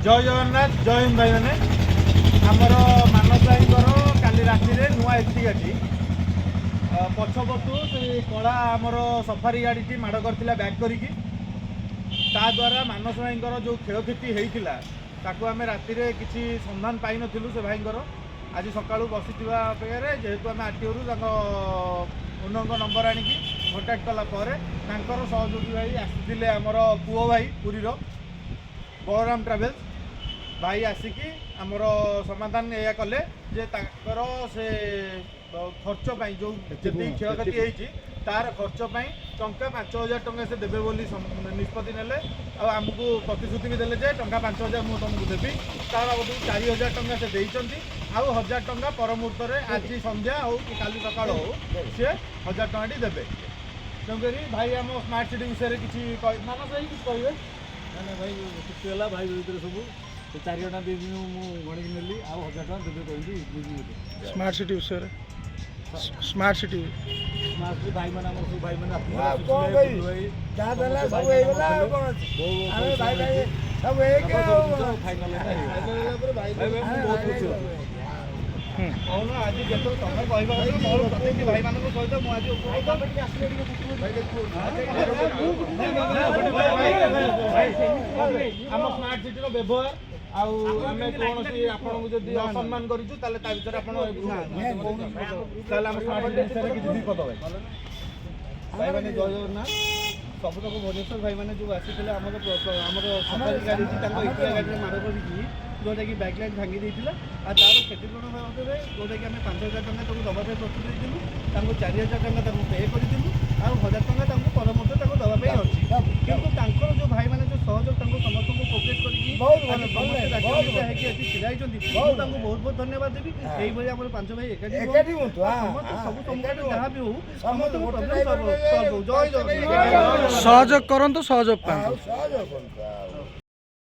जय जगन्नाथ जय हिंद भाई मैंने आमर मानस भाई काली राति नुआ एसटी गाड़ी पछपटू से कला आमर सफारी गाड़ी माड़ कर बैक करी द्वारा मानस भाई जो क्षयक्षति होता ताकू आम राति किसी संधान पाई नथिलु से भाई आज सकाळु बसी अपेक्षा जेहेतु आम आरटीओ ओनर नंबर आणिकी कॉन्टाक्ट कलापर सहयोगी भाई आसी आमर पुओ भाई पुरीर बलराम ट्रावेल्स भाई आसिकी आमर समाधान या कले जे से खर्च जो जी क्षयक्षति होती तार खर्च टंका 5,000 टंका से देवे बोली निष्पत्ति नेले आमको प्रतिश्रुति भी देले जे टंका 5,000 मुझे तुमको देवी तार 4,000 टंका से देइचंती आउ 1,000 टंका पर मुहूर्त आज संध्या हो कि काली सकाळ हो सी 1,000 टंका देवे तेणुक भाई आम स्मार्ट सिटी विषय किसी मानस भाई किसी कहे ना भाई छुट्टी है भाई भर सब चार घंटा दी मुझे गणिक नेली आउ 1,000 टका देवे कही स्मार्ट सिटी विषय स्मार्ट सिटी भाई मैंने सब भाई मैंने कौन आज जो तुम कह मोर प्रति भाई मान सहित आम स्मार्ट सिटी व्यवहार आम कौन सी आपको जब असम्मान करूँ विषय आप स्मार्ट सिटी विषय किसी पद भाई मैंने जय जगन्नाथ सबुतक भुवनेश्वर भाई मैंने जो आसी आमर सफारी गाड़ी इटिया गाड़ी माड़ कर जोटा कि बैकलाइट भांगी देता और तार क्षतिपूरण बाबद जोटा कि आम 5,000 टका दवाई प्रस्तुत होती 4,000 टका पे करूँ आ 1,000 टका परमर्श दवाई अच्छी कितु जो भाई मैंने जो सहयोग समस्त को कोपरेट करके छिड़ा बहुत बहुत धन्यवाद देवी यही आम 5 भाई एकाठी जहाँ भी हो समस्त सहयोग करंतु सहयोग पांतु।